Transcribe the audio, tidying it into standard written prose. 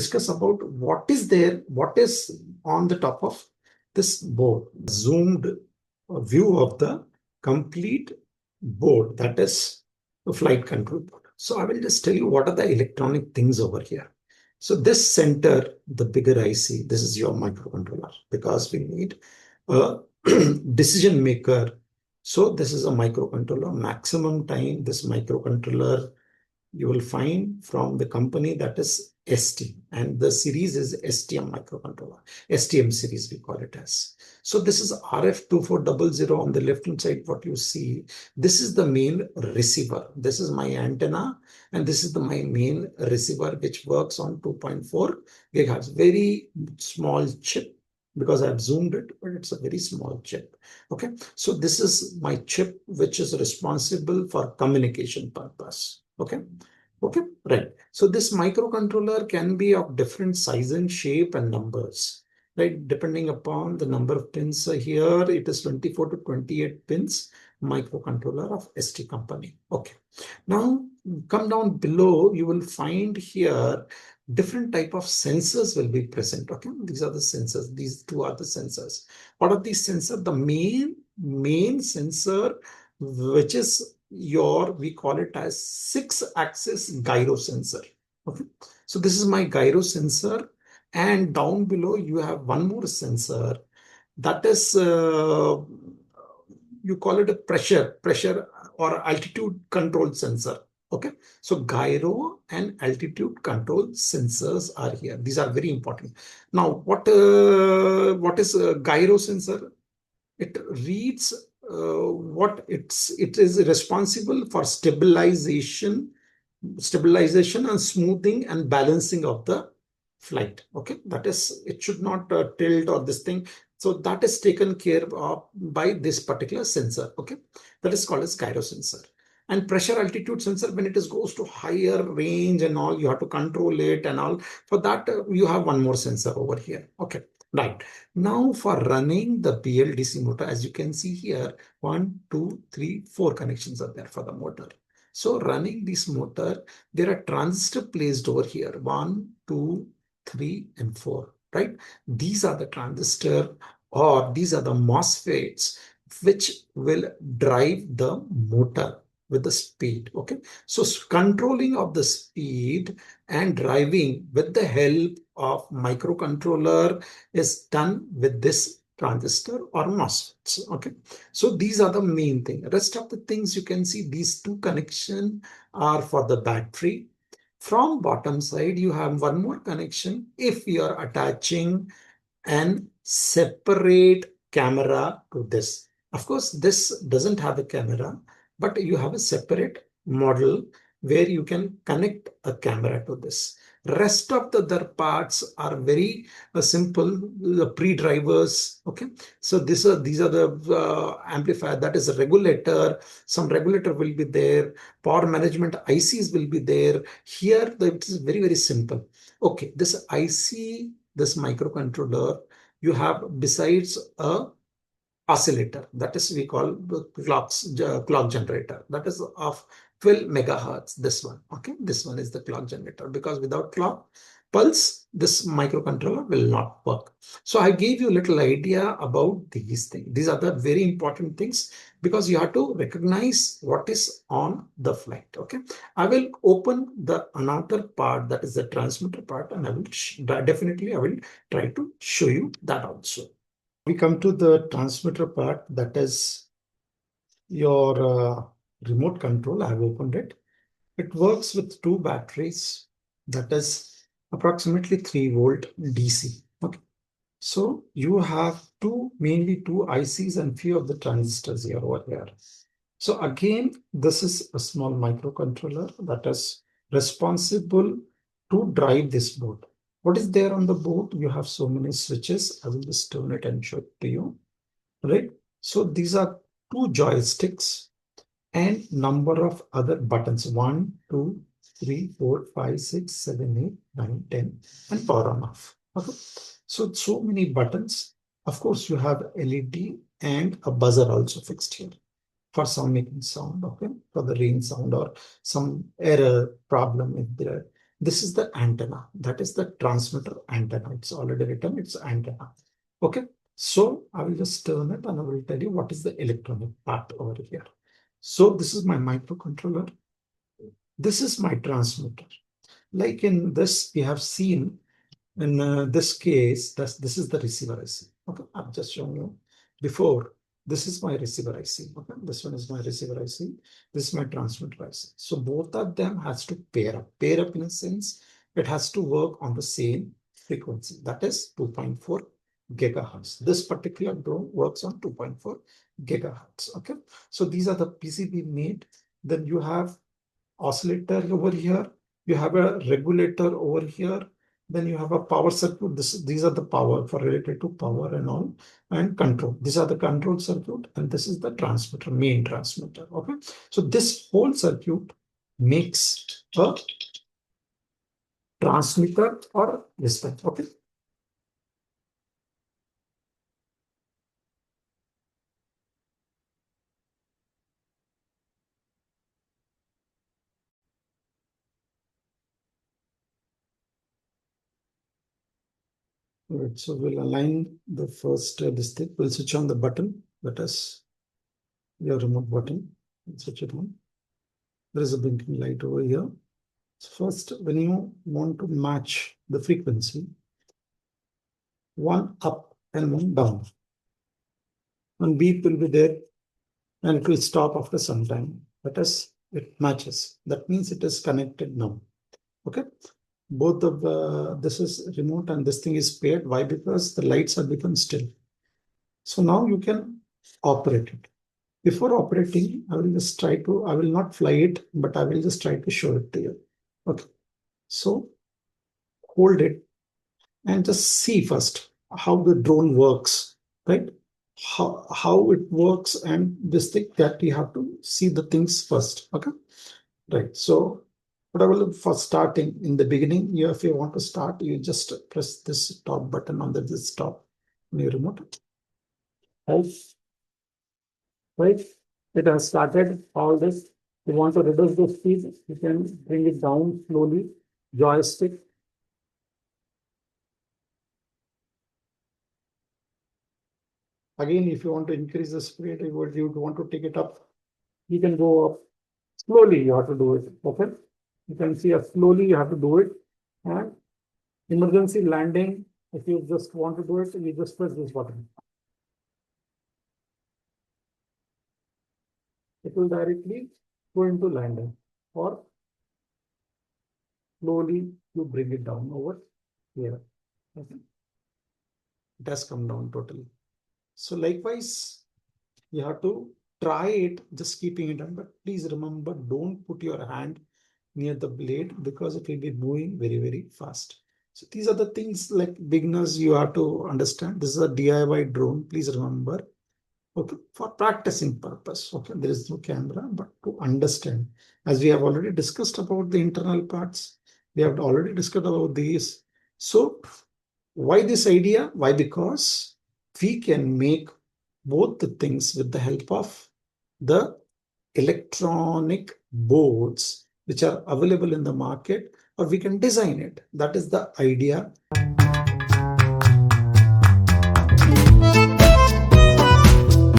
discuss about what is there, what is on the top of this board. Zoomed view of the complete board, that is the flight control board. So I will just tell you what are the electronic things over here. So this center, the bigger IC, this is your microcontroller, because we need a decision maker. So this is a microcontroller. Maximum time this microcontroller you will find from the company, that is ST, and the series is STM microcontroller. STM series we call it as. So this is RF2400 on the left hand side. What you see, this is the main receiver. This is my antenna, and this is my main receiver, which works on 2.4 gigahertz. Very small chip, because I've zoomed it, but it's a very small chip. Okay, so this is my chip, which is responsible for communication purpose. Okay, right. So this microcontroller can be of different size and shape and numbers, right? Depending upon the number of pins here, it is 24 to 28 pins microcontroller of ST company. Okay. Now come down below, you will find here different type of sensors will be present. Okay, these are the sensors. These two are the sensors. What are these sensors? The main sensor, which is we call it as 6-axis gyro sensor. Okay, so this is my gyro sensor, and down below you have one more sensor, that is you call it a pressure or altitude control sensor. Okay, so gyro and altitude control sensors are here. These are very important. Now, what is a gyro sensor? It reads it is responsible for stabilization and smoothing and balancing of the flight. Okay, that is, it should not tilt or this thing. So that is taken care of by this particular sensor. Okay, that is called as gyro sensor. And pressure altitude sensor, when it goes to higher range and all, you have to control it and all. For that, you have one more sensor over here. Okay, right. Now for running the BLDC motor, as you can see here, 1, 2, 3, 4 connections are there for the motor. So running this motor, there are transistors placed over here, 1, 2, 3, and 4, right? These are the transistor, or these are the MOSFETs, which will drive the motor with the speed. Okay, so controlling of the speed and driving with the help of microcontroller is done with this transistor or MOSFETs. Okay, so these are the main thing. Rest of the things you can see, these two connection are for the battery. From bottom side, you have one more connection if you are attaching an separate camera to this. Of course, this doesn't have a camera, but you have a separate model where you can connect a camera to this. Rest of the other parts are very simple, the pre-drivers. Okay, so these are the amplifier, that is a regulator. Some regulator will be there. Power management ICs will be there. Here, it is very simple. Okay, this IC, this microcontroller, you have besides a oscillator, that is we call the clock generator, that is of 12 megahertz. This one, okay, this one is the clock generator, because without clock pulse this microcontroller will not work. So I gave you a little idea about these things. These are the very important things, because you have to recognize what is on the flight. Okay, I will open the another part, that is the transmitter part, and I will definitely try to show you that also. We come to the transmitter part, that is your remote control. I have opened it. It works with two batteries, that is approximately 3 volt DC. Okay, so you have mainly two ICs and few of the transistors here over here. So again, this is a small microcontroller that is responsible to drive this board. What is there on the board? You have so many switches. I will just turn it and show it to you. Right? So these are two joysticks and number of other buttons. 1, 2, 3, 4, 5, 6, 7, 8, 9, 10, and power on off. Okay. So many buttons. Of course, you have LED and a buzzer also fixed here for sound making sound. Okay, for the rain sound or some error problem if there This is the antenna. That is the transmitter antenna. It's already written, it's antenna. Okay. So I will just turn it and I will tell you what is the electronic part over here. So this is my microcontroller. This is my transmitter. Like in this, we have seen in this case, this is the receiver IC. Okay, I've just shown you before. This is my receiver IC. Okay, this one is my receiver IC. This is my transmitter IC. So both of them has to pair up. Pair up in a sense, it has to work on the same frequency. That is 2.4 gigahertz. This particular drone works on 2.4 gigahertz. Okay, so these are the PCB made. Then you have oscillator over here. You have a regulator over here. Then you have a power circuit. These are the power for related to power and all, and control. These are the control circuit, and this is the transmitter, main transmitter. Okay, so this whole circuit makes a transmitter or dispatch. Okay. Right, so we'll align the first this thing. We'll switch on the button. That is your remote button. Switch it on. There is a blinking light over here. So first, when you want to match the frequency, one up and one down. One beep will be there and it will stop after some time. That is, it matches. That means it is connected now. Okay. Both of this is remote and this thing is paired. Why? Because the lights have become still. So now you can operate it. Before operating, I will just try to, I will not fly it, but I will just try to show it to you. Okay. So hold it and just see first how the drone works, right? How it works and this thing that you have to see the things first. Okay. Right. So what I will for starting in the beginning, if you want to start, you just press this top button on the this top on your remote. Right. It has started all this. You want to reduce the speed, you can bring it down slowly. Joystick. Again, if you want to increase the speed, you would want to take it up. You can go up slowly. You have to do it. Okay. You can see slowly you have to do it. And emergency landing. If you just want to do it, you just press this button. It will directly go into landing, or slowly you bring it down over here. Okay. It has come down totally. So likewise, you have to try it, just keeping it on. But please remember, don't put your hand near the blade because it will be moving very, very fast. So these are the things like beginners you have to understand. This is a DIY drone. Please remember, okay, for practicing purpose. Okay, there is no camera, but to understand, as we have already discussed about the internal parts, we have already discussed about these. So why this idea? Why? Because we can make both the things with the help of the electronic boards which are available in the market, or we can design it. That is the idea.